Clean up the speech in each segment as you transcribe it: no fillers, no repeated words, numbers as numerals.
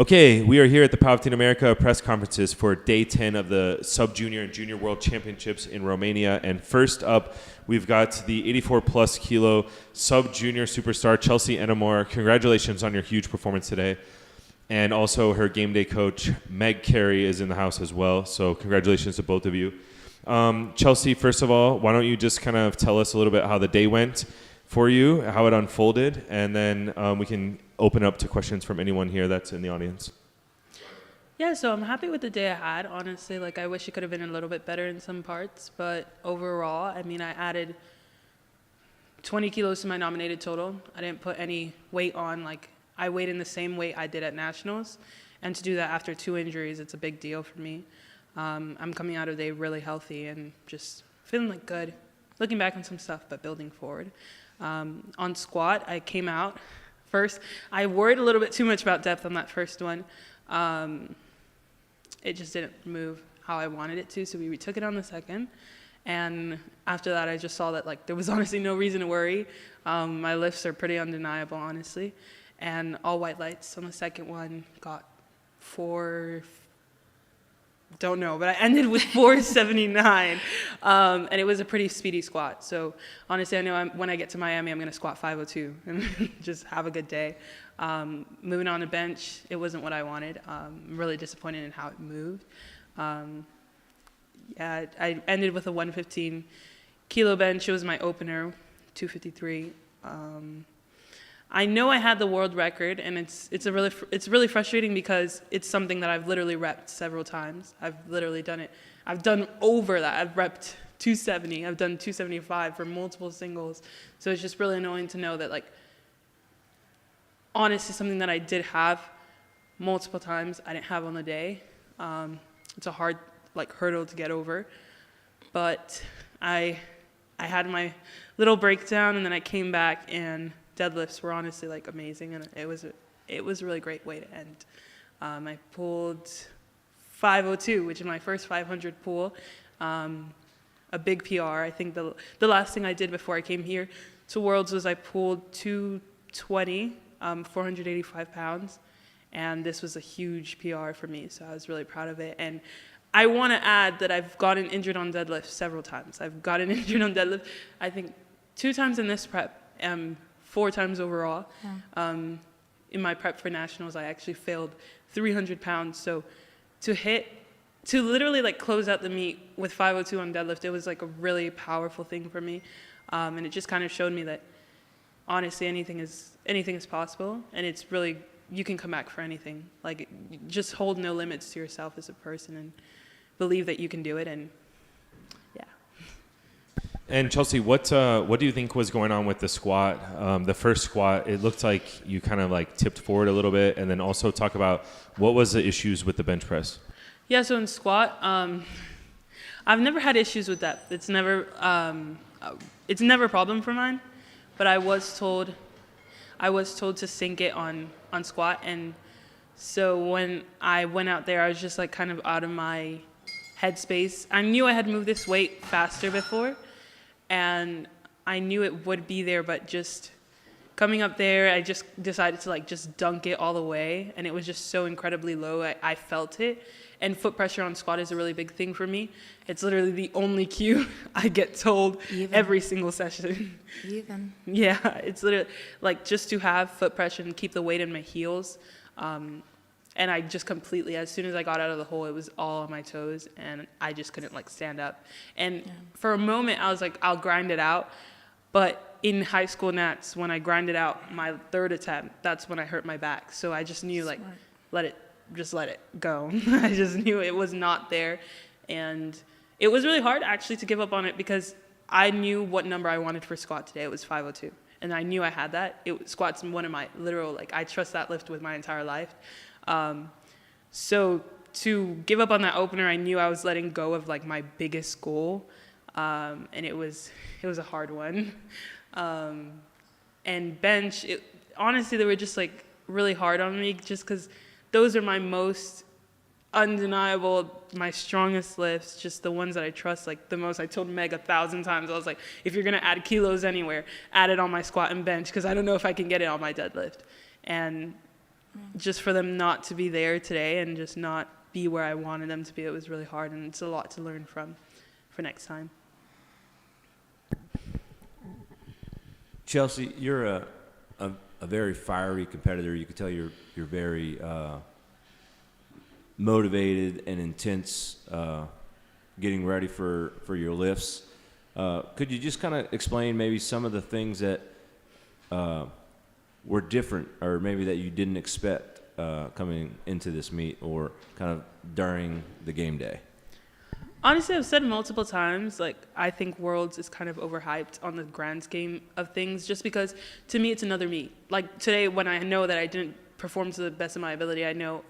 Okay, we are here at the Powerlifting America press conferences for day 10 of the Sub-Junior and Junior World Championships in Romania. And first up, we've got the 84-plus kilo Sub-Junior superstar, Chelsea Enamore. Congratulations on your huge performance today. And also her game day coach, Meg Carey, is in the house as well. So congratulations to both of you. Chelsea, first of all, why don't you just kind of tell us a little bit how the day went for you, how it unfolded, and then we can open up to questions from anyone here that's in the audience. Yeah, so I'm happy with the day I had, honestly. Like, I wish it could have been a little bit better in some parts, but overall, I mean, I added 20 kilos to my nominated total. I didn't put any weight on. Like, I weighed in the same weight I did at Nationals, and to do that after 2 injuries, it's a big deal for me. I'm coming out of the day really healthy and just feeling like good. Looking back on some stuff, but building forward. On squat, I came out first. I worried a little bit too much about depth on that first one. It just didn't move how I wanted it to, so we retook it on the second. And after that, I just saw that like there was honestly no reason to worry. My lifts are pretty undeniable, honestly. And all white lights on the second one got don't know, but I ended with 479, and it was a pretty speedy squat. So honestly, I know when I get to Miami, I'm going to squat 502 and just have a good day. Moving on to bench, it wasn't what I wanted. I'm really disappointed in how it moved. Yeah, I ended with a 115 kilo bench. It was my opener, 253. I know I had the world record, and it's really frustrating because it's something that I've literally repped several times. I've literally done it. I've done over that. I've repped 270. I've done 275 for multiple singles. So it's just really annoying to know that, like, honestly, something that I did have multiple times, I didn't have on the day. It's a hard hurdle to get over, but I had my little breakdown, and then I came back and deadlifts were honestly amazing, and it was a really great way to end. I pulled 502, which is my first 500 pull, a big PR. I think the last thing I did before I came here to Worlds was I pulled 220, 485 pounds, and this was a huge PR for me, so I was really proud of it. And I want to add that I've gotten injured on deadlift several times. I've gotten injured on deadlift, I think 2 times in this prep, 4 times overall. Yeah. In my prep for Nationals, I actually failed 300 pounds. So to literally close out the meet with 502 on deadlift, it was a really powerful thing for me. And it just kind of showed me that honestly anything is possible, and it's really, you can come back for anything. Just hold no limits to yourself as a person and believe that you can do it. And And Chelsea, what do you think was going on with the squat? The first squat, it looked like you kind of tipped forward a little bit, and then also talk about what was the issues with the bench press. Yeah, so in squat, I've never had issues with that. It's never a problem for mine, but I was told to sink it on squat, and so when I went out there, I was just kind of out of my headspace. I knew I had moved this weight faster before, and I knew it would be there, but just coming up there, I just decided to just dunk it all the way, and it was just so incredibly low. I felt it, and foot pressure on squat is a really big thing for me. It's literally the only cue I get told every single session. Yeah, it's literally just to have foot pressure and keep the weight in my heels. And I just completely, as soon as I got out of the hole, it was all on my toes, and I just couldn't stand up. And for a moment, I was I'll grind it out. But in high school nats, when I grinded out my 3rd attempt, that's when I hurt my back. So I just knew let it go. I just knew it was not there. And it was really hard actually to give up on it because I knew what number I wanted for squat today. It was 502. And I knew I had that. Squat's one of my literal, I trust that lift with my entire life. So to give up on that opener, I knew I was letting go of my biggest goal, and it was a hard one. And bench, honestly, they were just really hard on me, just because those are my most undeniable, my strongest lifts, just the ones that I trust the most. I told Meg 1,000 times, I was if you're gonna add kilos anywhere, add it on my squat and bench, because I don't know if I can get it on my deadlift. And just for them not to be there today and just not be where I wanted them to be, it was really hard, and it's a lot to learn from for next time. Chelsea, you're a very fiery competitor. You can tell you're very motivated and intense getting ready for your lifts. Could you just kind of explain maybe some of the things that were different, or maybe that you didn't expect coming into this meet, or kind of during the game day? Honestly, I've said multiple times, like, I think Worlds is kind of overhyped on the grand scheme of things, just because to me it's another meet. Like today, when I know that I didn't perform to the best of my ability, I know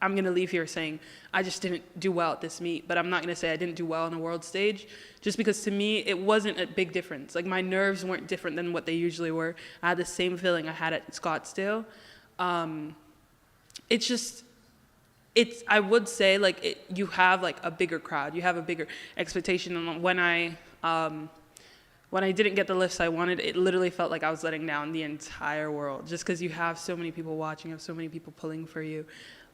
I'm going to leave here saying I just didn't do well at this meet, but I'm not going to say I didn't do well on a world stage, just because to me it wasn't a big difference. Like, my nerves weren't different than what they usually were. I had the same feeling I had at Scottsdale. It's just, I would say, like, you have like a bigger crowd, you have a bigger expectation. And when I didn't get the lifts I wanted, it literally felt like I was letting down the entire world, just because you have so many people watching, you have so many people pulling for you.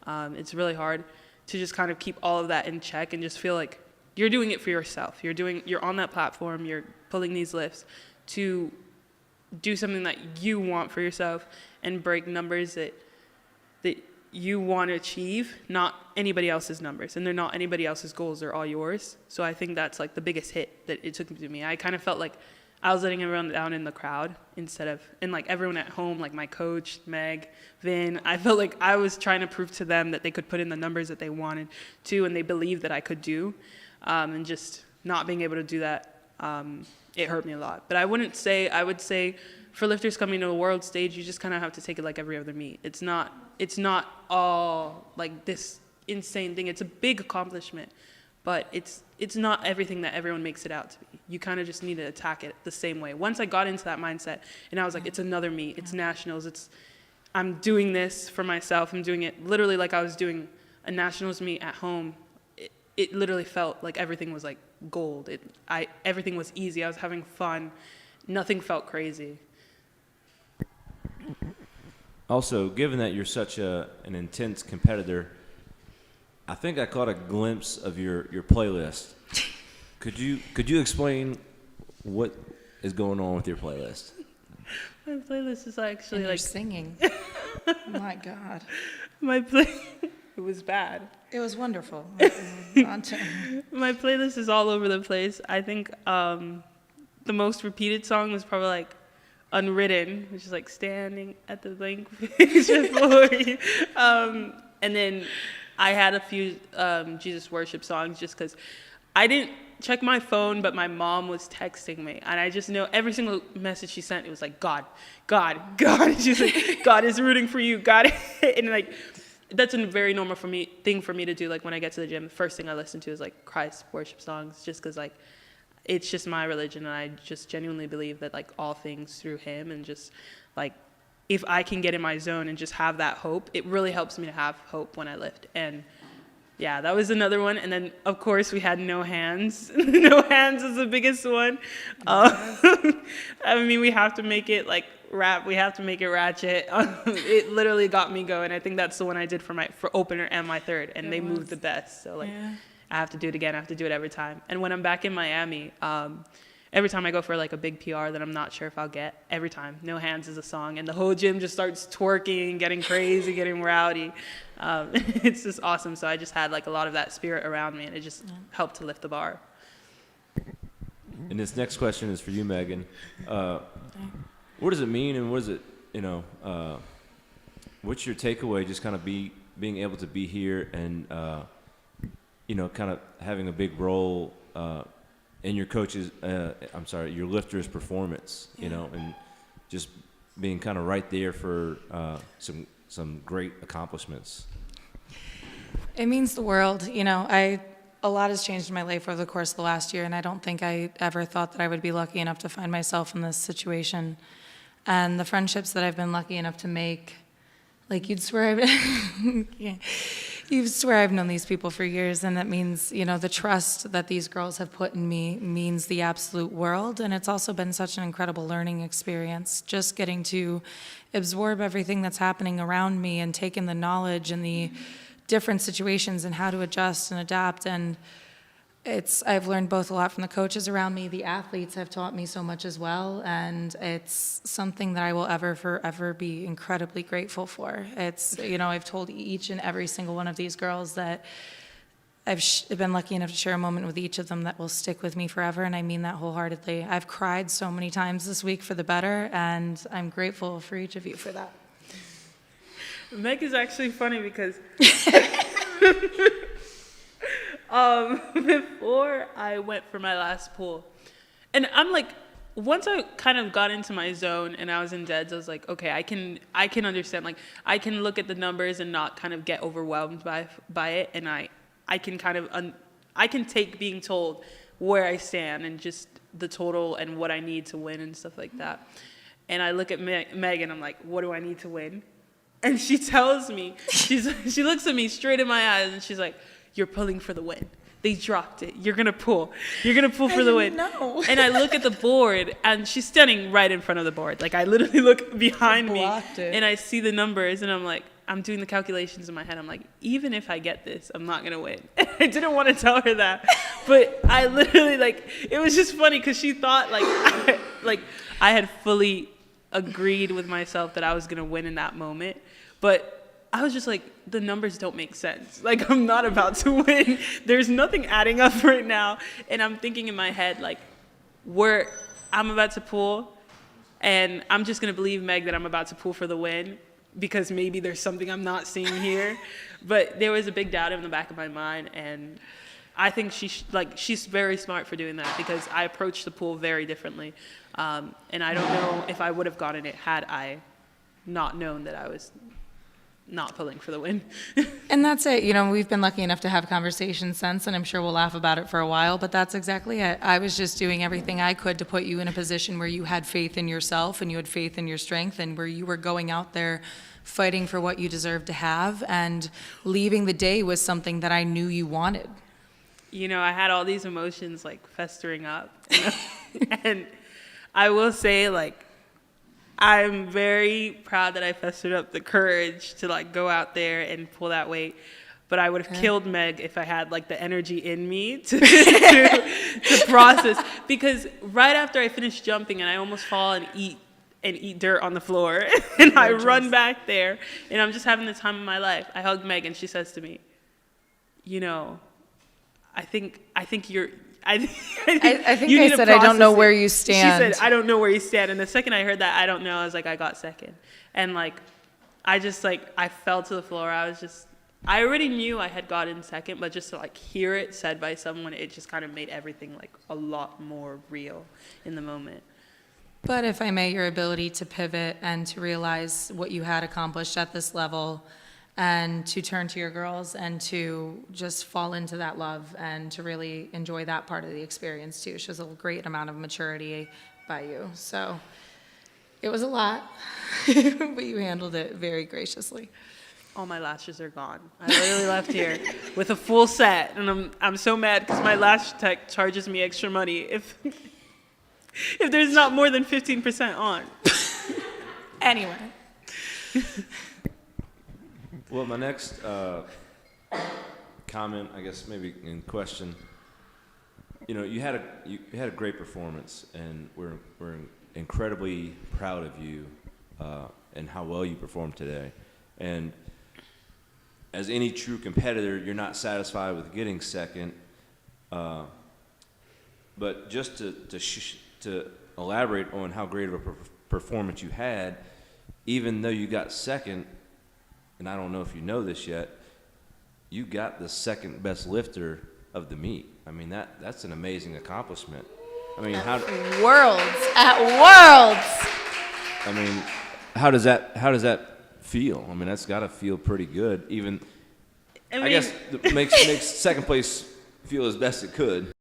It's really hard to just kind of keep all of that in check and just feel like you're doing it for yourself. You're on that platform, you're pulling these lifts to do something that you want for yourself and break numbers that you want to achieve, not anybody else's numbers. And they're not anybody else's goals, they're all yours. So I think that's like the biggest hit that it took to me. I kind of felt like I was letting everyone down in the crowd and like everyone at home, like my coach, Meg, Vin. I felt like I was trying to prove to them that they could put in the numbers that they wanted to, and they believed that I could do. And just not being able to do that, it hurt me a lot. But I would say for lifters coming to a world stage, you just kind of have to take it like every other meet. It's not all like this insane thing. It's a big accomplishment, but it's not everything that everyone makes it out to be. You kind of just need to attack it the same way. Once I got into that mindset and I was like, it's another meet, it's nationals, I'm doing this for myself. I'm doing it literally like I was doing a nationals meet at home. It literally felt like everything was like gold. Everything was easy. I was having fun. Nothing felt crazy. Also, given that you're such an intense competitor, I think I caught a glimpse of your playlist. Could you explain what is going on with your playlist? My playlist is actually and like you're singing. My God, it was bad. it was wonderful. My playlist is all over the place. I think the most repeated song was probably like Unwritten, which is like standing at the blank page before you. And then I had a few Jesus worship songs, just because I didn't check my phone, but my mom was texting me, and I just know every single message she sent, it was like, God. And she's like, God is rooting for you, God. And like, that's a very normal thing for me to do. Like, when I get to the gym, the first thing I listen to is like Christ worship songs, just because like it's just my religion, and I just genuinely believe that like all things through him, and just like if I can get in my zone and just have that hope, it really helps me to have hope when I lift. And yeah, that was another one. And then, of course, we had No Hands. No Hands is the biggest one. I mean, we have to make it like rap. We have to make it ratchet. It literally got me going. I think that's the one I did for opener and my third, and they moved the best. So like, yeah. I have to do it again. I have to do it every time. And when I'm back in Miami, every time I go for like a big PR that I'm not sure if I'll get, every time No Hands is a song, and the whole gym just starts twerking, getting crazy, getting rowdy. It's just awesome. So I just had like a lot of that spirit around me, and it just helped to lift the bar. And this next question is for you, Megan. What does it mean, and what is it, what's your takeaway, just kind of being able to be here and, kind of having a big role in your your lifter's performance, and just being kind of right there for some great accomplishments? It means the world. A lot has changed in my life over the course of the last year, and I don't think I ever thought that I would be lucky enough to find myself in this situation. And the friendships that I've been lucky enough to make, like you'd swear You swear I've known these people for years, and that means, the trust that these girls have put in me means the absolute world. And it's also been such an incredible learning experience, just getting to absorb everything that's happening around me and take in the knowledge and the different situations and how to adjust and adapt. And I've learned both a lot from the coaches around me. The athletes have taught me so much as well, and it's something that I will forever be incredibly grateful for. I've told each and every single one of these girls that I've been lucky enough to share a moment with each of them that will stick with me forever, and I mean that wholeheartedly. I've cried so many times this week for the better, and I'm grateful for each of you for that. Meg is actually funny because before I went for my last pull, and I'm like, once I kind of got into my zone and I was in deads, I was like, okay, I can understand. Like, I can look at the numbers and not kind of get overwhelmed by it, and I can kind of I can take being told where I stand and just the total and what I need to win and stuff like that. And I look at Meg and I'm like, what do I need to win? And she tells me, she looks at me straight in my eyes and she's like, you're pulling for the win. They dropped it. You're going to pull. You're going to pull for the win. No. And I look at the board, and she's standing right in front of the board. Like, I literally look behind me, and I see the numbers, and I'm like, I'm doing the calculations in my head. I'm like, even if I get this, I'm not going to win. I didn't want to tell her that. But I literally, it was just funny because she thought, I had fully agreed with myself that I was going to win in that moment. But I was just like, the numbers don't make sense. Like, I'm not about to win. There's nothing adding up right now. And I'm thinking in my head, I'm about to pull, and I'm just going to believe Meg that I'm about to pull for the win because maybe there's something I'm not seeing here. But there was a big doubt in the back of my mind, and I think she's very smart for doing that because I approached the pool very differently. And I don't know if I would have gotten it had I not known that I was not pulling for the win. And that's it. We've been lucky enough to have conversations since, and I'm sure we'll laugh about it for a while, but that's exactly it. I was just doing everything I could to put you in a position where you had faith in yourself and you had faith in your strength and where you were going out there fighting for what you deserve to have, and leaving the day was something that I knew you wanted. I had all these emotions festering up. And I will say, I'm very proud that I festered up the courage to go out there and pull that weight. But I would have killed Meg if I had the energy in me to process. Because right after I finished jumping and I almost fall and eat dirt on the floor, and I run back there and I'm just having the time of my life. I hugged Meg and she says to me, I think you're. I think I said, I don't know where you stand. She said, I don't know where you stand. And the second I heard that, I don't know, I was like, I got second. And I just I fell to the floor. I already knew I had gotten second, but just to hear it said by someone, it just kind of made everything a lot more real in the moment. But if I may, your ability to pivot and to realize what you had accomplished at this level, and to turn to your girls and to just fall into that love and to really enjoy that part of the experience too. Shows a great amount of maturity by you. So it was a lot, but you handled it very graciously. All my lashes are gone. I literally left here with a full set, and I'm so mad because my lash tech charges me extra money if there's not more than 15% on. Anyway. Well, my next comment, I guess maybe in question, you had a great performance, and we're incredibly proud of you and how well you performed today. And as any true competitor, you're not satisfied with getting second, but just to elaborate on how great of a performance you had, even though you got second. And I don't know if you know this yet, you got the second best lifter of the meet. I mean, that's an amazing accomplishment. I mean, Worlds. I mean, how does that feel? I mean, that's got to feel pretty good. Even I guess it makes second place feel as best it could.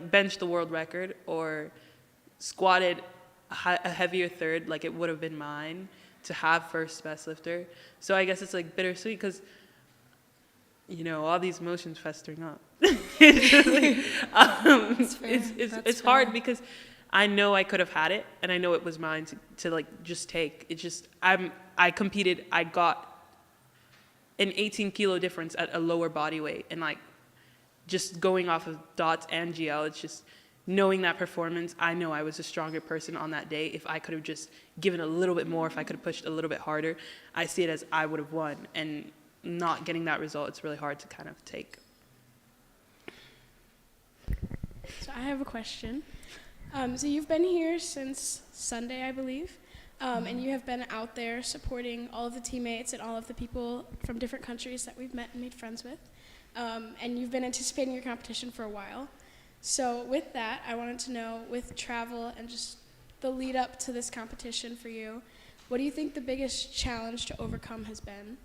like benched the world record or squatted a heavier third, like it would have been mine to have first best lifter. So I guess it's like bittersweet because, you know, all these emotions festering up. It's just like, it's hard because I know I could have had it and I know it was mine to like just take. It's just, I competed, I got an 18 kilo difference at a lower body weight, and like just going off of dots and GL, it's just knowing that performance, I know I was a stronger person on that day. If I could have just given a little bit more, if I could have pushed a little bit harder, I see it as I would have won. And not getting that result, it's really hard to kind of take. So I have a question. So you've been here since Sunday, I believe, and you have been out there supporting all of the teammates and all of the people from different countries that we've met and made friends with. And you've been anticipating your competition for a while. So with that, I wanted to know, with travel and just the lead up to this competition for you, what do you think the biggest challenge to overcome has been?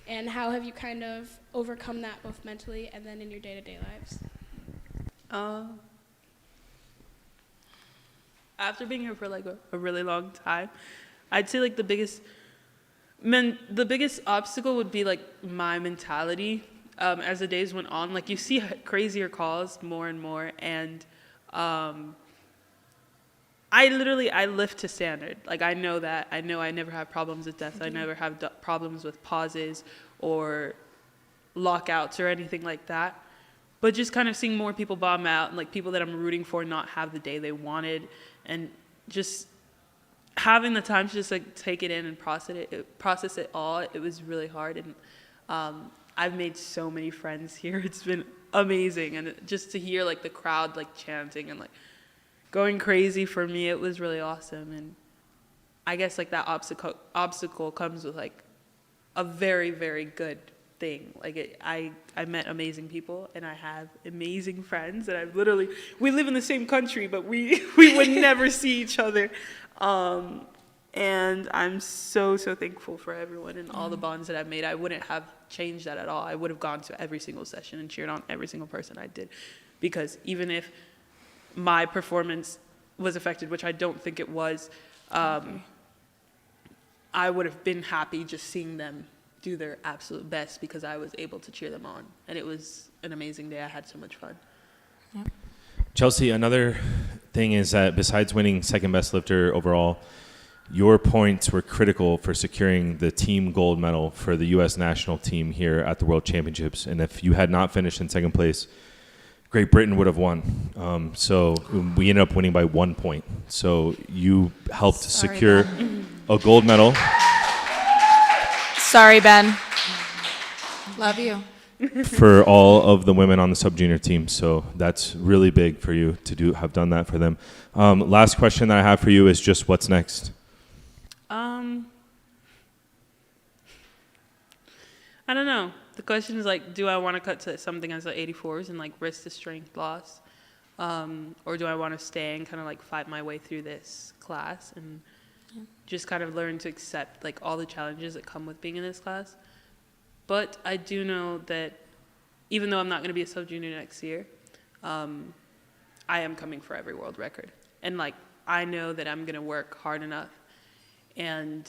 And how have you kind of overcome that both mentally and then in your day-to-day lives? After being here for like a really long time, I'd say like the biggest obstacle would be like my mentality. As the days went on, like you see crazier calls more and more, and I lift to standard. Like I know that. I know I never have problems with death. I never have problems with pauses or lockouts or anything like that. But just kind of seeing more people bomb out and like people that I'm rooting for not have the day they wanted, and just having the time to just like take it in and process it all. It was really hard, and I've made so many friends here. It's been amazing, and just to hear like the crowd like chanting and like going crazy for me, it was really awesome. And I guess like that obstacle comes with like a very, very good thing. Like I met amazing people, and I have amazing friends, and we live in the same country, but we would never see each other. And I'm so thankful for everyone and all the bonds that I've made. I wouldn't have changed that at all. I would have gone to every single session and cheered on every single person I did, because even if my performance was affected, which I don't think it was, I would have been happy just seeing them do their absolute best because I was able to cheer them on. And it was an amazing day. I had so much fun. Yep. Chelsea, another thing is that besides winning second best lifter overall, your points were critical for securing the team gold medal for the U.S. national team here at the World Championships. And if you had not finished in second place, Great Britain would have won. So we ended up winning by 1 point. So you helped secure a gold medal. Sorry, Ben. Love you. For all of the women on the sub-junior team. So that's really big for you to have done that for them. Last question that I have for you is just what's next? I don't know. The question is like, do I want to cut to something as like 84s and like risk the strength loss? Or do I want to stay and kind of like fight my way through this class and just kind of learn to accept like all the challenges that come with being in this class? But I do know that even though I'm not going to be a sub-junior next year, I am coming for every world record. And like, I know that I'm going to work hard enough. And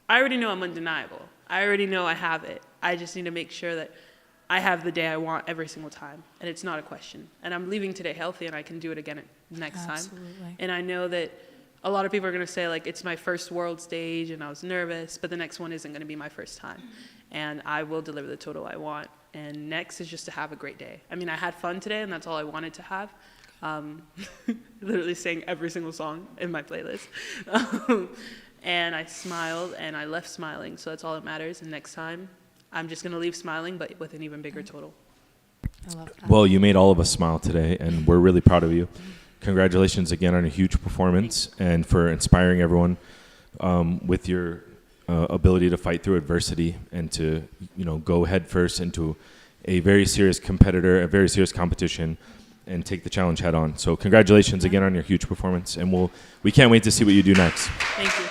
I already know I'm undeniable. I already know I have it. I just need to make sure that I have the day I want every single time. And it's not a question. And I'm leaving today healthy, and I can do it again next time. And I know that a lot of people are going to say, like, it's my first world stage, and I was nervous, but the next one isn't going to be my first time. And I will deliver the total I want. And next is just to have a great day. I mean, I had fun today, and that's all I wanted to have. Literally sang every single song in my playlist. And I smiled, and I left smiling, so that's all that matters. And next time, I'm just going to leave smiling, but with an even bigger total. I love that. Well, you made all of us smile today, and we're really proud of you. Congratulations again on a huge performance and for inspiring everyone with your ability to fight through adversity and to, go head first into a very serious competitor, a very serious competition, and take the challenge head on. So congratulations again on your huge performance, and we can't wait to see what you do next. Thank you.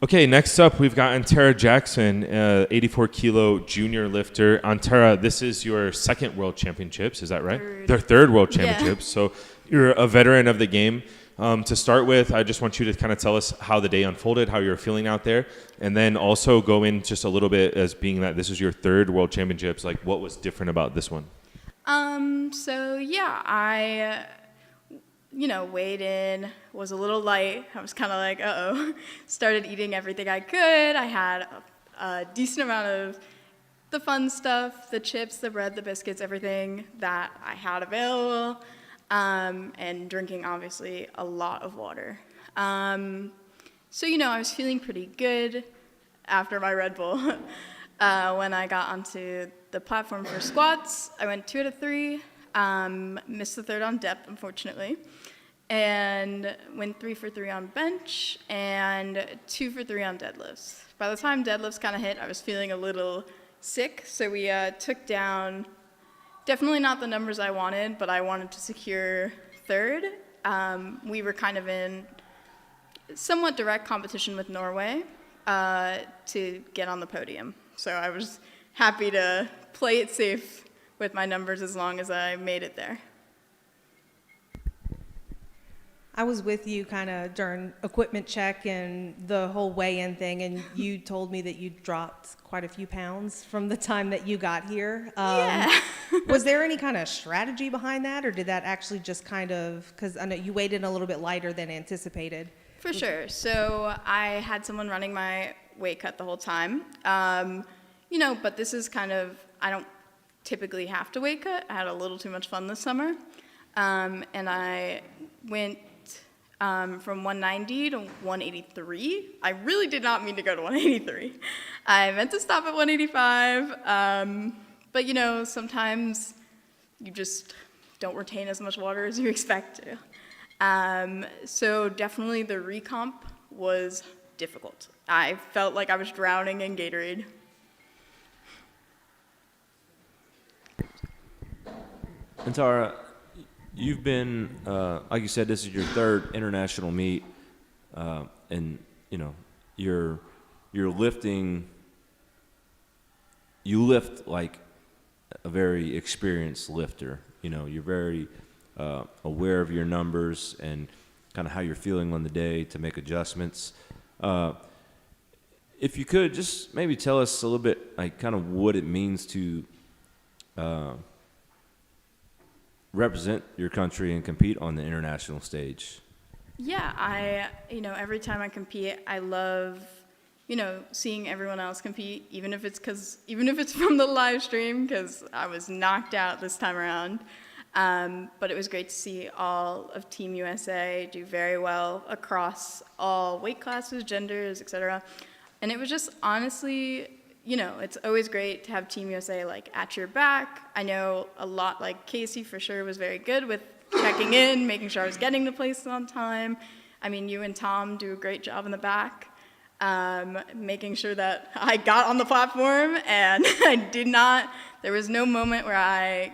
Okay, next up we've got Antara Jackson, 84 kilo junior lifter. Antara, this is your second World Championships, is that right? Their third World Championships. So you're a veteran of the game. To start with, I just want you to kind of tell us how the day unfolded, how you're feeling out there, and then also go in just a little bit as being that this is your third World Championships, like what was different about this one? So yeah, I weighed in, was a little light. I was kind of like, uh-oh. Started eating everything I could. I had a decent amount of the fun stuff, the chips, the bread, the biscuits, everything that I had available, and drinking, obviously, a lot of water. So, I was feeling pretty good after my Red Bull. When I got onto the platform for squats, I went 2 out of 3, missed the third on depth, unfortunately, and went 3 for 3 on bench and 2 for 3 on deadlifts. By the time deadlifts kind of hit, I was feeling a little sick, so we took down, definitely not the numbers I wanted, but I wanted to secure third. We were kind of in somewhat direct competition with Norway to get on the podium. So I was happy to play it safe with my numbers as long as I made it there. I was with you kind of during equipment check and the whole weigh-in thing, and you told me that you dropped quite a few pounds from the time that you got here. Yeah. Was there any kind of strategy behind that, or did that actually just kind of, because I know you weighed in a little bit lighter than anticipated? For sure. So I had someone running my weight cut the whole time. But this is kind of, I don't typically have to weight cut. I had a little too much fun this summer. And I went from 190 to 183. I really did not mean to go to 183. I meant to stop at 185. But sometimes you just don't retain as much water as you expect to. So definitely the recomp was difficult. I felt like I was drowning in Gatorade. And Tara, you've been, like you said, this is your third international meet, and you're lifting. You lift like a very experienced lifter. You're very aware of your numbers and kind of how you're feeling on the day to make adjustments. If you could just maybe tell us a little bit, like kind of what it means to represent your country and compete on the international stage. Yeah, every time I compete, I love, seeing everyone else compete, even if it's from the live stream, because I was knocked out this time around. But it was great to see all of Team USA do very well across all weight classes, genders, etc. And it was just honestly, it's always great to have Team USA at your back. I know a lot, Casey for sure was very good with checking in, making sure I was getting to places on time. I mean, you and Tom do a great job in the back, making sure that I got on the platform and there was no moment where I,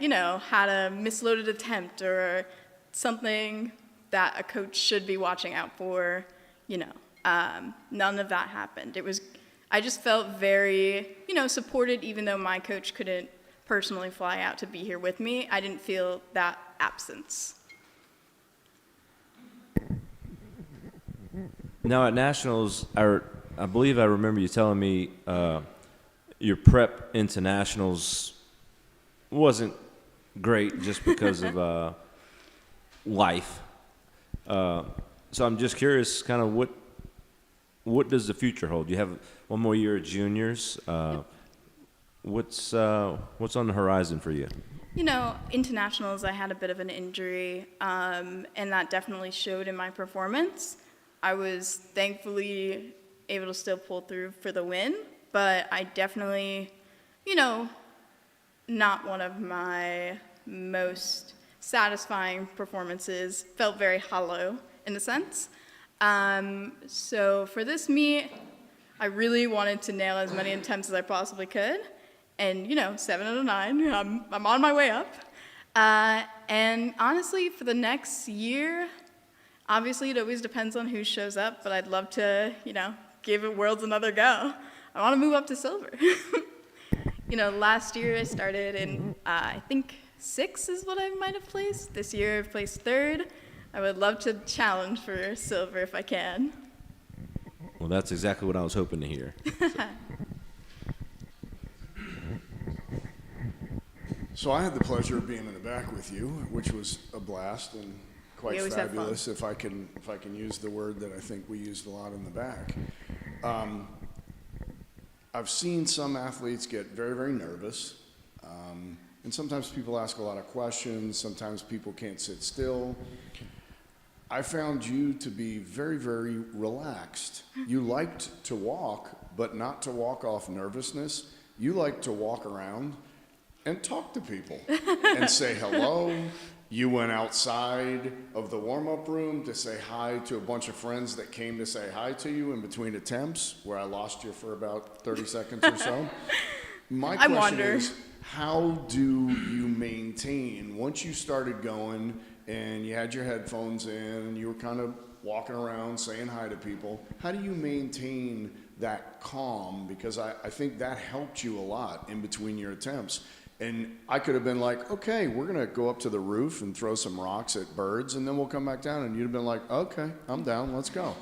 had a misloaded attempt or something that a coach should be watching out for, none of that happened. I just felt very, supported, even though my coach couldn't personally fly out to be here with me. I didn't feel that absence. Now at nationals, I believe I remember you telling me your prep into nationals wasn't great just because of life. So I'm just curious, kind of what does the future hold? You have one more year at juniors. What's on the horizon for you? Internationals, I had a bit of an injury, and that definitely showed in my performance. I was thankfully able to still pull through for the win, but I definitely, not one of my most satisfying performances. Felt very hollow in a sense. So for this meet, I really wanted to nail as many attempts as I possibly could. And, 7 out of 9, I'm on my way up. And honestly, for the next year, obviously it always depends on who shows up, but I'd love to, give Worlds another go. I want to move up to silver. Last year I started in, I think 6 is what I might have placed. This year I've placed 3rd. I would love to challenge for silver if I can. Well, that's exactly what I was hoping to hear. So I had the pleasure of being in the back with you, which was a blast and quite We always have fun. fabulous. If I can use the word that I think we used a lot in the back. I've seen some athletes get very, very nervous, and sometimes people ask a lot of questions. Sometimes people can't sit still. I found you to be very, very relaxed. You liked to walk, but not to walk off nervousness. You liked to walk around and talk to people and say hello. You went outside of the warm-up room to say hi to a bunch of friends that came to say hi to you in between attempts, where I lost you for about 30 seconds or so. My question is, how do you maintain, once you started going and you had your headphones in and you were kind of walking around saying hi to people, how do you maintain that calm? Because I think that helped you a lot in between your attempts. And I could have been like, okay, we're going to go up to the roof and throw some rocks at birds, and then we'll come back down. And you'd have been like, okay, I'm down, let's go.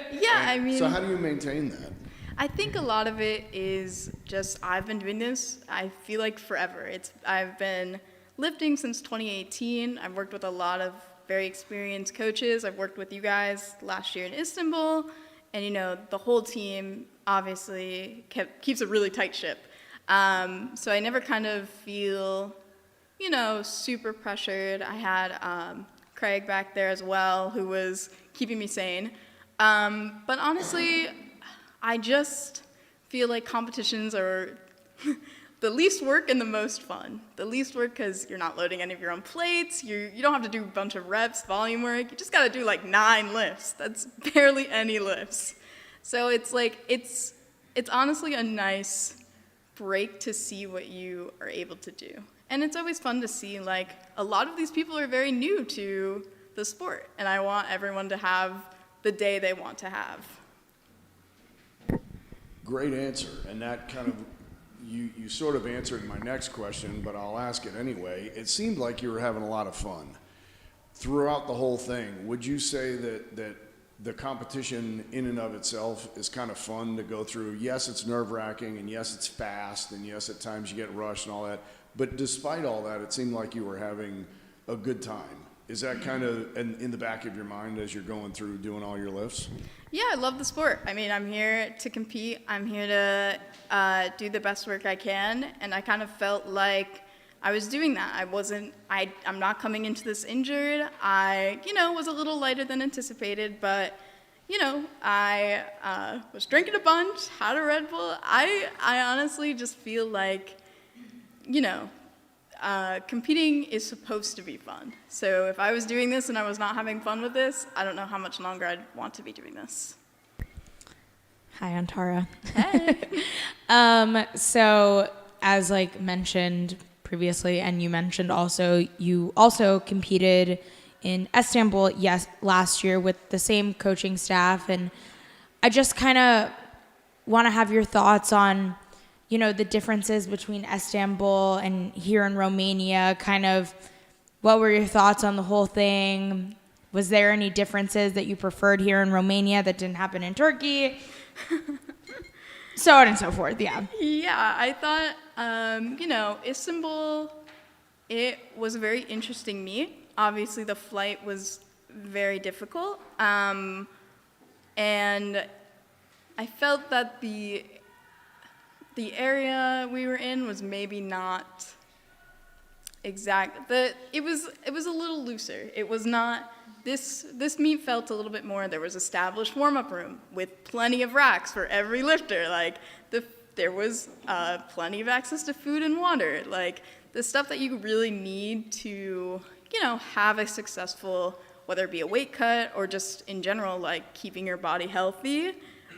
Yeah, So how do you maintain that? I think a lot of it is just I've been doing this, I feel like forever. I've been lifting since 2018. I've worked with a lot of very experienced coaches. I've worked with you guys last year in Istanbul. And, the whole team obviously keeps a really tight ship. So I never kind of feel, super pressured. I had Craig back there as well, who was keeping me sane. But honestly, I just feel like competitions are the least work and the most fun. The least work because you're not loading any of your own plates. You don't have to do a bunch of reps, volume work. You just got to do like 9 lifts. That's barely any lifts. So it's honestly a nice break to see what you are able to do. And it's always fun to see, like, a lot of these people are very new to the sport, and I want everyone to have the day they want to have. Great answer. And that kind of, you sort of answered my next question, but I'll ask it anyway. It seemed like you were having a lot of fun throughout the whole thing. Would you say that the competition in and of itself is kind of fun to go through? Yes, it's nerve-wracking, and yes, it's fast, and yes, at times you get rushed and all that. But despite all that, it seemed like you were having a good time. Is that kind of in the back of your mind as you're going through doing all your lifts? Yeah, I love the sport. I mean, I'm here to compete. I'm here to do the best work I can, and I kind of felt like I was doing that. I'm not coming into this injured. I, was a little lighter than anticipated, but, I was drinking a bunch, had a Red Bull. I honestly just feel like, competing is supposed to be fun. So if I was doing this and I was not having fun with this, I don't know how much longer I'd want to be doing this. Hi, I'm Tara. Hey. So as mentioned previously, and you mentioned also, you also competed in Istanbul, last year with the same coaching staff, and I just kind of want to have your thoughts on, the differences between Istanbul and here in Romania. Kind of, what were your thoughts on the whole thing? Was there any differences that you preferred here in Romania that didn't happen in Turkey? So on and so forth, yeah. Yeah, I thought, Istanbul, it was a very interesting meet. Obviously, the flight was very difficult. And I felt that the area we were in was maybe not exact. It was a little looser. It was not, this meet felt a little bit more, there was established warm-up room with plenty of racks for every lifter. There was plenty of access to food and water. The stuff that you really need to, have a successful, whether it be a weight cut or just in general, keeping your body healthy.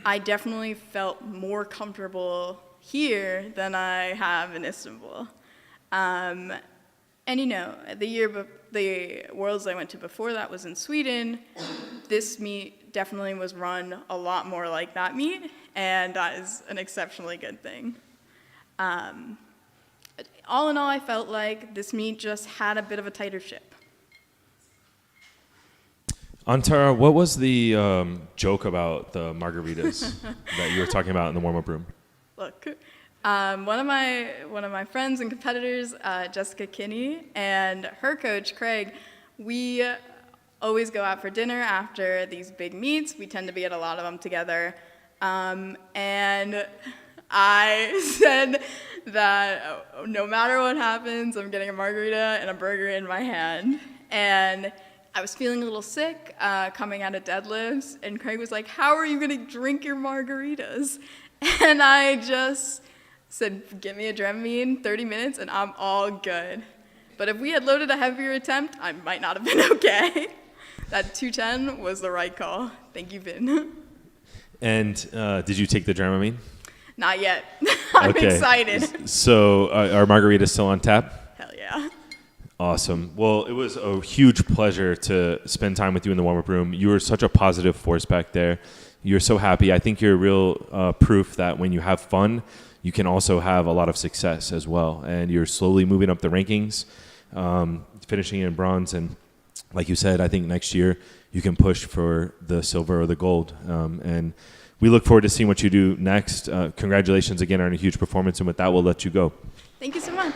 I definitely felt more comfortable here than I have in Istanbul. And the Worlds I went to before that was in Sweden. This meet definitely was run a lot more like that meet, and that is an exceptionally good thing. All in all, I felt like this meet just had a bit of a tighter ship. Antara, what was the joke about the margaritas that you were talking about in the warm-up room? Look, one of my friends and competitors, Jessica Kinney, and her coach, Craig, we always go out for dinner after these big meets. We tend to be at a lot of them together. And I said that no matter what happens, I'm getting a margarita and a burger in my hand. And I was feeling a little sick coming out of deadlifts, and Craig was like, "How are you gonna drink your margaritas?" And I just said, "Give me a Dramamine, 30 minutes, and I'm all good." But if we had loaded a heavier attempt, I might not have been okay. That 210 was the right call. Thank you, Vin. And did you take the Dramamine? Not yet. I'm excited. So are margaritas still on tap? Hell yeah. Awesome. Well, it was a huge pleasure to spend time with you in the warm-up room. You were such a positive force back there. You're so happy. I think you're real proof that when you have fun, you can also have a lot of success as well. And you're slowly moving up the rankings, finishing in bronze. And like you said, I think next year you can push for the silver or the gold. And we look forward to seeing what you do next. Congratulations again on a huge performance. And with that, we'll let you go. Thank you so much.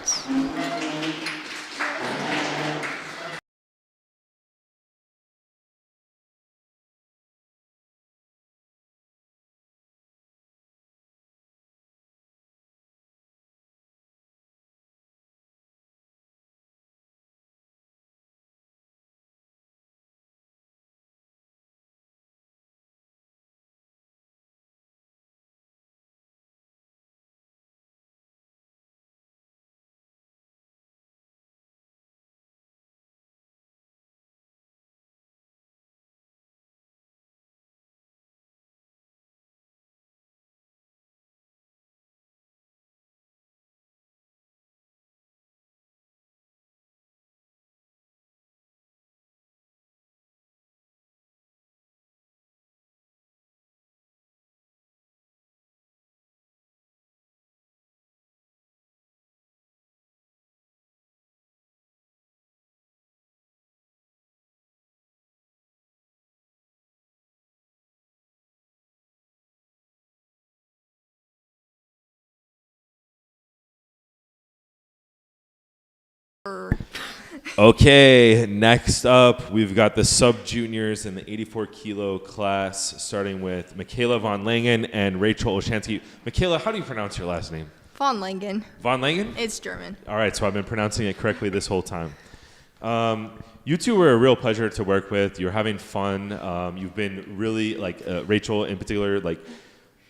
Okay, next up, we've got the sub-juniors in the 84-kilo class, starting with Michaela von Langen and Rachel Olshansky. Michaela, how do you pronounce your last name? Von Langen. Von Langen? It's German. All right, so I've been pronouncing it correctly this whole time. You two were a real pleasure to work with. You're having fun. You've been really, Rachel in particular,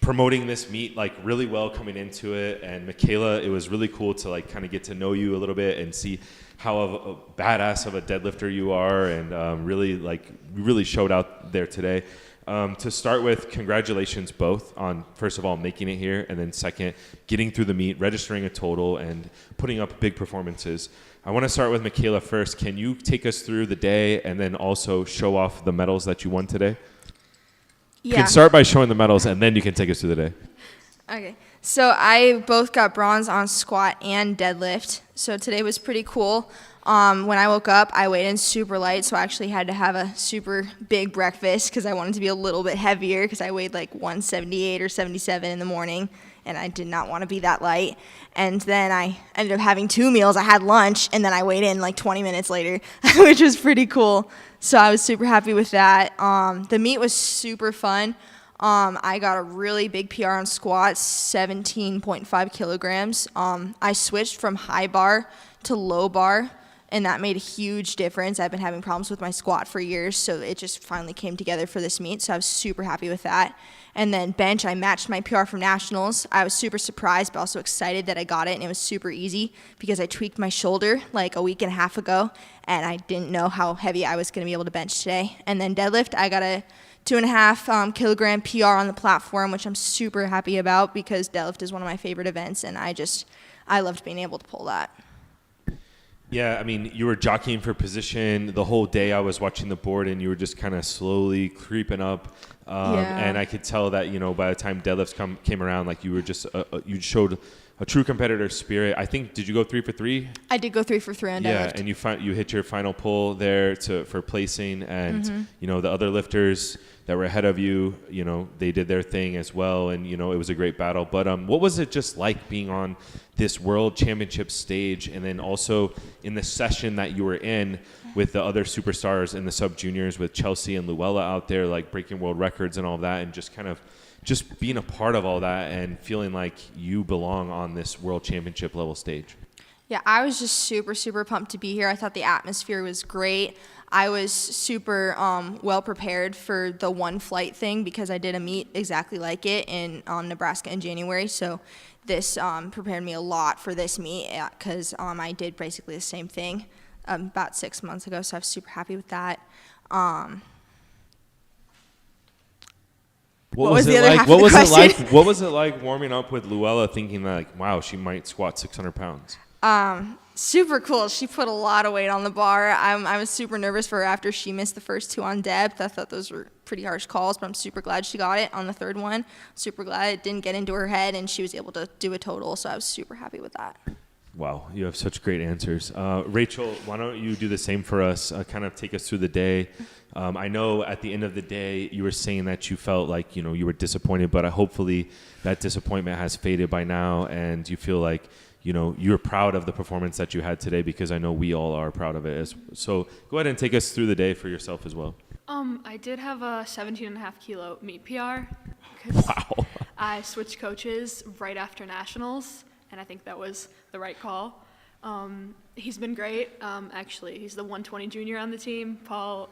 promoting this meet really well coming into it. And Michaela, it was really cool to kind of get to know you a little bit and see how a badass of a deadlifter you are, and really showed out there today. To start with, congratulations both on, first of all, making it here, and then second, getting through the meet, registering a total, and putting up big performances. I want to start with Michaela first. Can you take us through the day and then also show off the medals that you won today? Yeah. You can start by showing the medals, and then you can take us through the day. Okay. So I both got bronze on squat and deadlift. So today was pretty cool. When I woke up, I weighed in super light, so I actually had to have a super big breakfast because I wanted to be a little bit heavier because I weighed 178 or 77 in the morning, and I did not want to be that light. And then I ended up having 2 meals. I had lunch, and then I weighed in 20 minutes later, which was pretty cool. So I was super happy with that. The meet was super fun. I got a really big PR on squats, 17.5 kilograms. I switched from high bar to low bar, and that made a huge difference. I've been having problems with my squat for years, so it just finally came together for this meet, so I was super happy with that. And then bench, I matched my PR from nationals. I was super surprised, but also excited that I got it, and it was super easy because I tweaked my shoulder a week and a half ago, and I didn't know how heavy I was going to be able to bench today. And then deadlift, I got a 2.5 kilogram PR on the platform, which I'm super happy about because deadlift is one of my favorite events, and I loved being able to pull that. Yeah, I mean, you were jockeying for position the whole day. I was watching the board, and you were just kind of slowly creeping up. And I could tell that, by the time deadlifts came around, like you were just, you showed a true competitor spirit. I think, did you go 3 for 3? I did go 3 for 3 on deadlift. Yeah, and you hit your final pull there for placing, and the other lifters that were ahead of you, they did their thing as well, and it was a great battle. But what was it just like being on this world championship stage, and then also in the session that you were in with the other superstars in the sub juniors, with Chelsea and Luella out there like breaking world records and all that, and just being a part of all that and feeling like you belong on this world championship level stage? Yeah, I was just super, super pumped to be here. I thought the atmosphere was great. I was super well prepared for the one flight thing because I did a meet exactly like it in Nebraska in January. So this prepared me a lot for this meet because I did basically the same thing about 6 months ago. So I was super happy with that. What was the other half of the question? What was it like warming up with Luella, thinking that, like, wow, she might squat 600 pounds? Super cool. She put a lot of weight on the bar. I was super nervous for her after she missed the first 2 on depth. I thought those were pretty harsh calls, but I'm super glad she got it on the third one. Super glad it didn't get into her head and she was able to do a total, so I was super happy with that. Wow, you have such great answers. Rachel, why don't you do the same for us? Kind of take us through the day. I know at the end of the day, you were saying that you felt like, you were disappointed, but hopefully that disappointment has faded by now, and you feel like, you're proud of the performance that you had today, because I know we all are proud of it. So go ahead and take us through the day for yourself as well. I did have a 17.5 kilo meet PR. Wow. I switched coaches right after nationals, and I think that was the right call. He's been great. Actually, he's the 120 junior on the team, Paul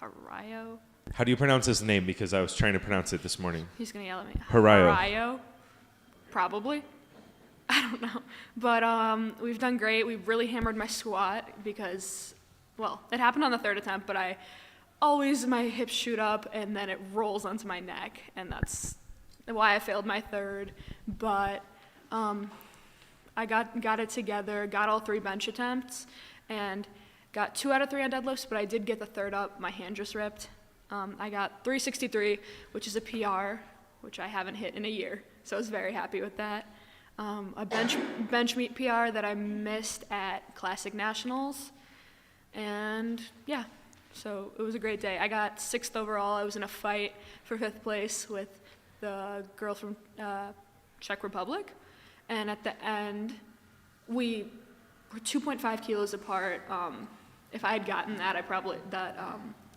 Harayo. How do you pronounce his name? Because I was trying to pronounce it this morning. He's going to yell at me. Harayo. Probably. I don't know. But we've done great. We really hammered my squat because, it happened on the third attempt, but my hips shoot up and then it rolls onto my neck, and that's why I failed my third. But I got it together, got all 3 bench attempts, and got 2 out of 3 on deadlifts, but I did get the third up. My hand just ripped. I got 363, which is a PR, which I haven't hit in a year, so I was very happy with that. A bench meet PR that I missed at Classic Nationals, and yeah, so it was a great day. I got 6th overall. I was in a fight for 5th place with the girl from Czech Republic, and at the end, we were 2.5 kilos apart. If I had gotten that,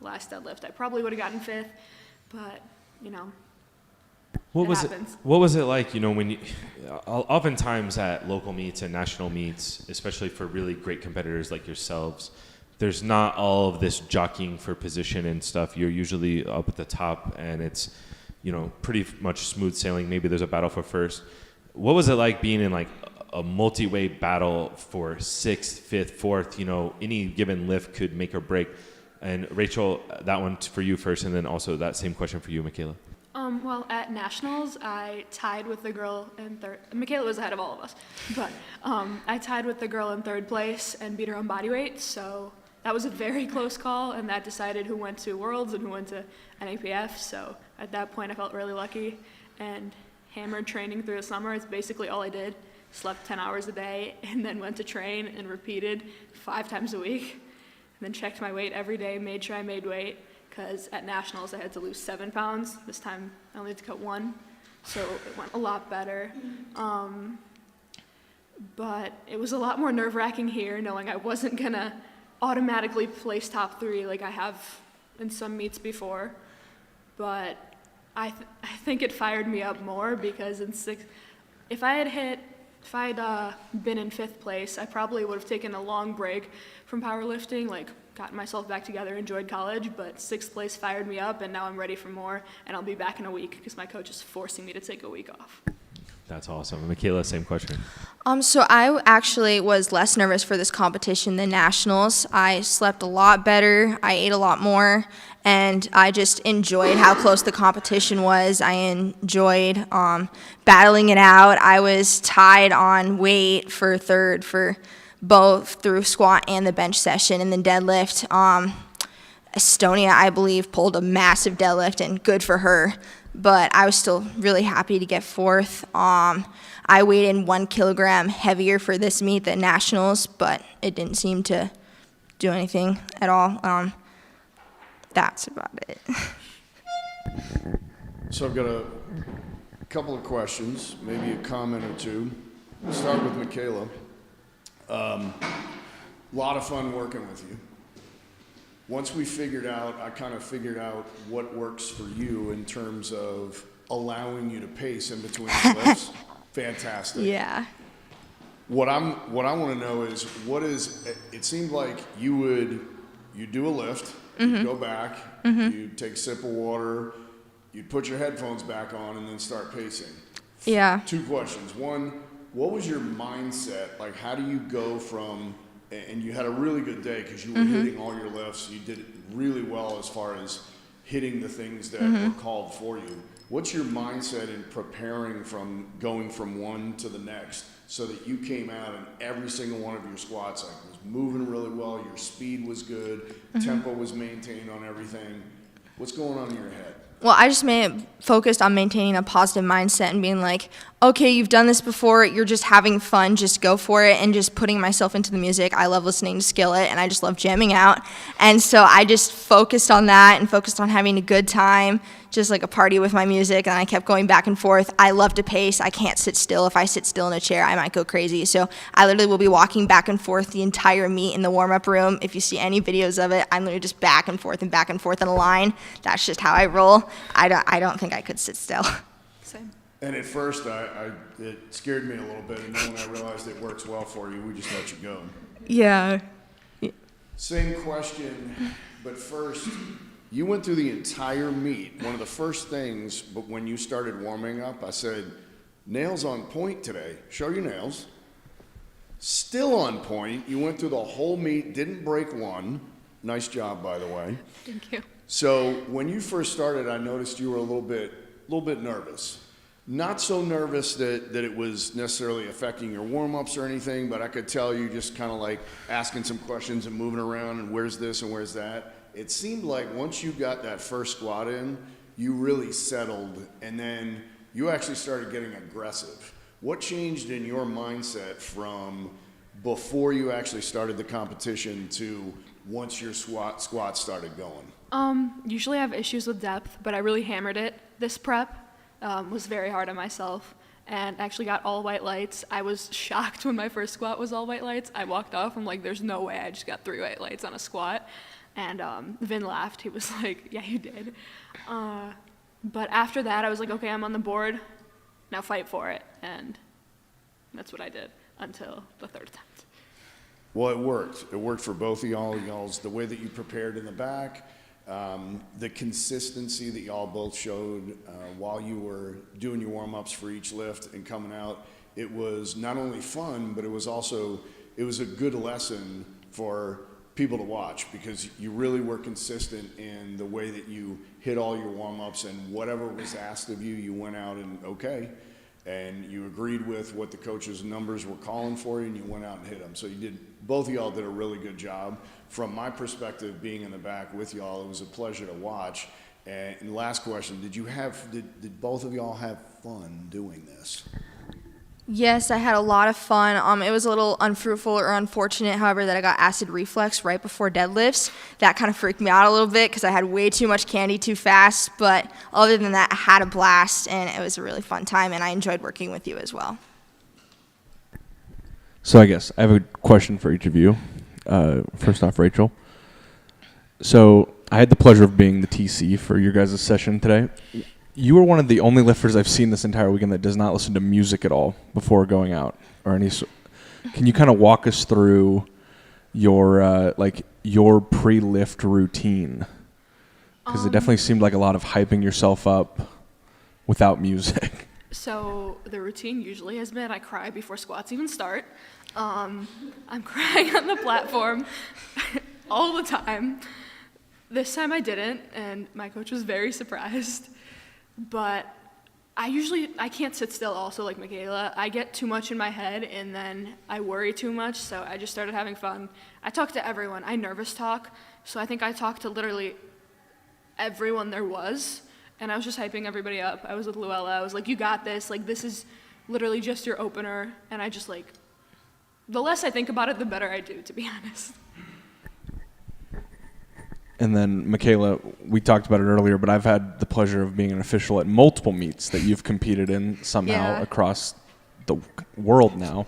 last deadlift, I probably would have gotten 5th, but What happens. What was it like, when you, oftentimes at local meets and national meets, especially for really great competitors like yourselves, there's not all of this jockeying for position and stuff. You're usually up at the top, and it's, pretty much smooth sailing. Maybe there's a battle for first. What was it like being in like a multi-weight battle for 6th, 5th, 4th? Any given lift could make or break. And Rachel, that one for you first, and then also that same question for you, Michaela. At nationals, I tied with the girl in third. Michaela was ahead of all of us, but I tied with the girl in 3rd place and beat her on body weight. So that was a very close call, and that decided who went to Worlds and who went to NAPF. So at that point, I felt really lucky, and hammered training through the summer. It's basically all I did. Slept 10 hours a day, and then went to train and repeated 5 times a week, and then checked my weight every day, made sure I made weight. Because at nationals I had to lose 7 pounds. This time I only had to cut 1, so it went a lot better. But it was a lot more nerve-wracking here, knowing I wasn't gonna automatically place top 3 like I have in some meets before. But I think it fired me up more, because if I had been in 5th place, I probably would have taken a long break from powerlifting, gotten myself back together, enjoyed college, but 6th place fired me up, and now I'm ready for more, and I'll be back in a week because my coach is forcing me to take a week off. That's awesome. Michaela, same question. So I actually was less nervous for this competition than nationals. I slept a lot better, I ate a lot more, and I just enjoyed how close the competition was. I enjoyed battling it out. I was tied on weight for 3rd for both through squat and the bench session. And then deadlift, Estonia, I believe, pulled a massive deadlift, and good for her. But I was still really happy to get 4th. I weighed in 1 kilogram heavier for this meet than nationals, but it didn't seem to do anything at all. That's about it. So I've got a couple of questions, maybe a comment or two. We'll start with Michaela. A lot of fun working with you. Once I kind of figured out what works for you in terms of allowing you to pace in between the lifts. Fantastic. Yeah. What I want to know is it seemed like you do a lift, you go back, you take a sip of water, you put your headphones back on, and then start pacing. Yeah. 2 questions. One, what was your mindset? Like, how do you go from, and you had a really good day because you were hitting all your lifts, you did really well as far as hitting the things that were called for you. What's your mindset in preparing from going from one to the next so that you came out and every single one of your squats was moving really well, your speed was good, tempo was maintained on everything? What's going on in your head? Well, I just focused on maintaining a positive mindset and being like, okay, you've done this before, you're just having fun, just go for it, and just putting myself into the music. I love listening to Skillet, and I just love jamming out. And so I just focused on that and focused on having a good time, just like a party with my music, and I kept going back and forth. I love to pace. I can't sit still. If I sit still in a chair, I might go crazy. So I literally will be walking back and forth the entire meet in the warm-up room. If you see any videos of it, I'm literally just back and forth in a line. That's just how I roll. I don't think I could sit still. Same. And at first, it scared me a little bit, and then when I realized it works well for you, we just let you go. Yeah. Same question, but first, you went through the entire meet. One of the first things, but when you started warming up, I said, nails on point today. Show your nails. Still on point. You went through the whole meet, didn't break one. Nice job, by the way. Thank you. So when you first started, I noticed you were a little bit nervous. Not so nervous that it was necessarily affecting your warm-ups or anything, but I could tell you just kind of like asking some questions and moving around and where's this and where's that. It seemed like once you got that first squat in, you really settled, and then you actually started getting aggressive. What changed in your mindset from before you actually started the competition to once your squat started going? Usually I have issues with depth, but I really hammered it this prep. Was very hard on myself and actually got all white lights. I was shocked when my first squat was all white lights. I walked off, I'm like, there's no way I just got 3 white lights on a squat. And Vin laughed. He was like, yeah, you did. But after that, I was like, okay, I'm on the board. Now fight for it. And that's what I did until the 3rd attempt. Well, it worked. It worked for both of y'all's the way that you prepared in the back, the consistency that y'all both showed while you were doing your warm-ups for each lift and coming out. It was not only fun, but it was a good lesson for people to watch because you really were consistent in the way that you hit all your warm-ups, and whatever was asked of you, you went out and okay. And you agreed with what the coach's numbers were calling for you, and you went out and hit them. So both of y'all did a really good job. From my perspective, being in the back with y'all, it was a pleasure to watch. And last question, did both of y'all have fun doing this? Yes, I had a lot of fun. It was a little unfruitful or unfortunate, however, that I got acid reflux right before deadlifts. That kind of freaked me out a little bit because I had way too much candy too fast. But other than that, I had a blast, and it was a really fun time, and I enjoyed working with you as well. So I guess I have a question for each of you. First off, Rachel. So I had the pleasure of being the TC for your guys' session today. You are one of the only lifters I've seen this entire weekend that does not listen to music at all before going out. Can you kind of walk us through your pre-lift routine? Because it definitely seemed like a lot of hyping yourself up without music. So the routine usually has been I cry before squats even start. I'm crying on the platform all the time. This time I didn't, and my coach was very surprised. But I can't sit still also like Michaela. I get too much in my head and then I worry too much, so I just started having fun. I talk to everyone. I nervous talk, so I think I talked to literally everyone there was, and I was just hyping everybody up. I was with Luella. I was like, you got this. Like, this is literally just your opener, and I just like, the less I think about it, the better I do, to be honest. And then, Michaela, we talked about it earlier, but I've had the pleasure of being an official at multiple meets that you've competed in somehow Yeah. across the world now.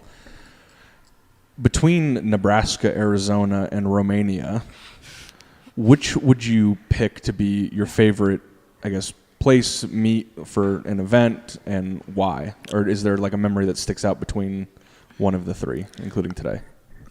Between Nebraska, Arizona, and Romania, which would you pick to be your favorite, I guess, place, meet for an event, and why? Or is there like a memory that sticks out between one of the three, including today?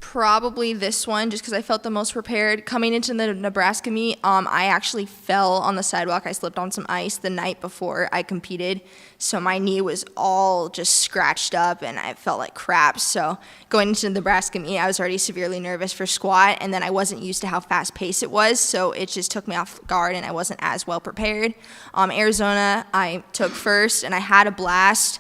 Probably this one, just because I felt the most prepared. Coming into the Nebraska meet, I actually fell on the sidewalk. I slipped on some ice the night before I competed, so my knee was all just scratched up, and I felt like crap. So going into the Nebraska meet, I was already severely nervous for squat, and then I wasn't used to how fast-paced it was, so it just took me off guard, and I wasn't as well prepared. Arizona, I took first, and I had a blast.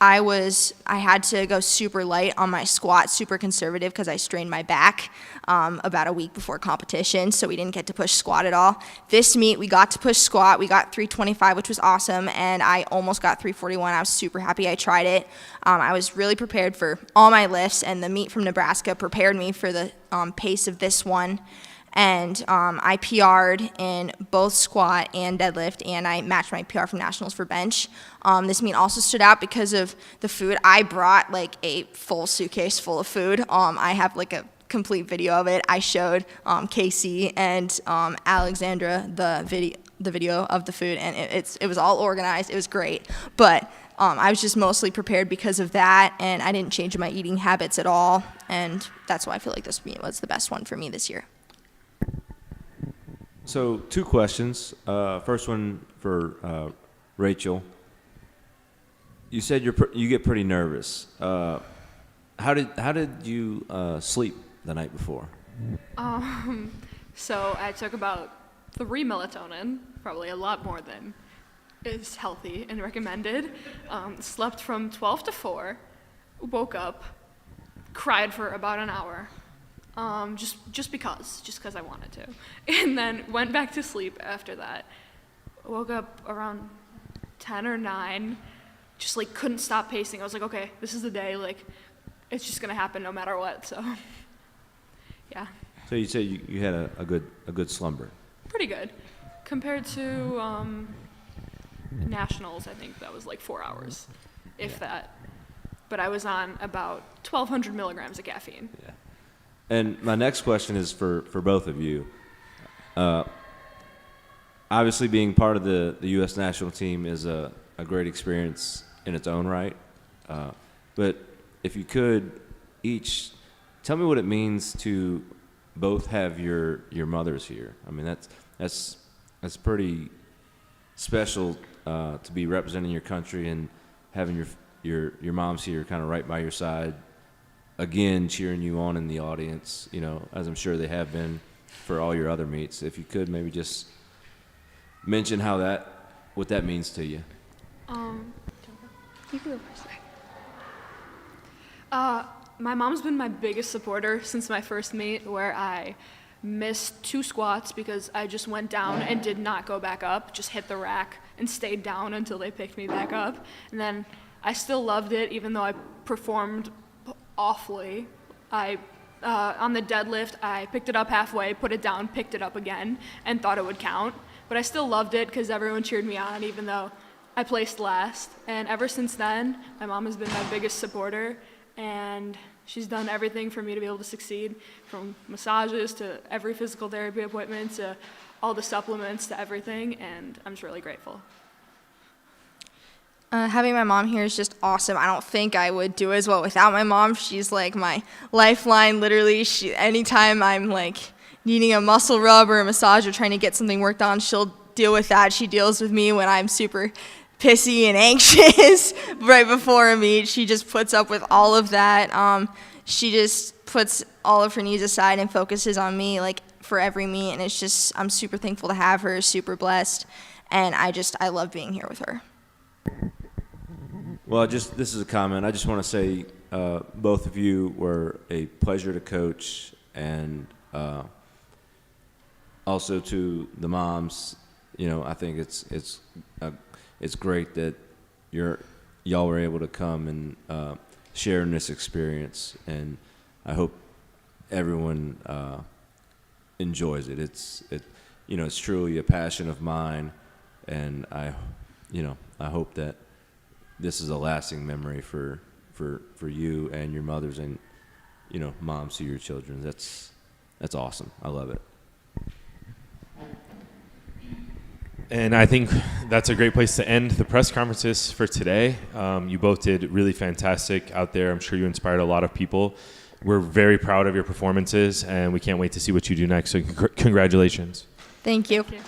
I had to go super light on my squat, super conservative, because I strained my back about a week before competition, so we didn't get to push squat at all. This meet, we got to push squat. We got 325, which was awesome, and I almost got 341. I was super happy I tried it. I was really prepared for all my lifts, and the meet from Nebraska prepared me for the pace of this one. And I PR'd in both squat and deadlift, and I matched my PR from nationals for bench. This meet also stood out because of the food. I brought like a full suitcase full of food. I have like a complete video of it. I showed Casey and Alexandra the video of the food, and it was all organized. It was great, but I was just mostly prepared because of that, and I didn't change my eating habits at all, and that's why I feel like this meet was the best one for me this year. So 2 questions. First one for Rachel. You said you get pretty nervous. How did you sleep the night before? So I took about 3 melatonin, probably a lot more than is healthy and recommended. Slept from 12 to 4, woke up, cried for about an hour. Just because I wanted to. And then went back to sleep after that. Woke up around 10 or 9, just like couldn't stop pacing. I was like, okay, this is the day, like it's just gonna happen no matter what, so yeah. So you said you had a good slumber. Pretty good. Compared to nationals, I think that was like 4 hours, if that. But I was on about 1,200 milligrams of caffeine. Yeah. And my next question is for both of you. Obviously, being part of the U.S. national team is a great experience in its own right. But if you could each tell me what it means to both have your mothers here. I mean, that's pretty special to be representing your country and having your moms here kind of right by your side. Again, cheering you on in the audience, as I'm sure they have been for all your other meets. If you could maybe just mention what that means to you. You can go first. My mom's been my biggest supporter since my first meet, where I missed 2 squats because I just went down and did not go back up, just hit the rack and stayed down until they picked me back up. And then I still loved it, even though I performed awfully. On the deadlift, I picked it up halfway, put it down, picked it up again, and thought it would count. But I still loved it because everyone cheered me on, even though I placed last. And ever since then, my mom has been my biggest supporter, and she's done everything for me to be able to succeed, from massages to every physical therapy appointment to all the supplements to everything, and I'm just really grateful. Having my mom here is just awesome. I don't think I would do as well without my mom. She's like my lifeline, literally. Anytime I'm like needing a muscle rub or a massage or trying to get something worked on, she'll deal with that. She deals with me when I'm super pissy and anxious right before a meet. She just puts up with all of that. She just puts all of her needs aside and focuses on me like for every meet, and I'm super thankful to have her, super blessed, and I love being here with her. Well, this is a comment. I just want to say both of you were a pleasure to coach, and also to the moms. I think it's great that y'all were able to come and share in this experience, and I hope everyone enjoys it. It's truly a passion of mine, and I hope that this is a lasting memory for you and your mothers and moms to your children. That's awesome. I love it. And I think that's a great place to end the press conferences for today. You both did really fantastic out there. I'm sure you inspired a lot of people. We're very proud of your performances, and we can't wait to see what you do next. So congratulations. Thank you. Thank you.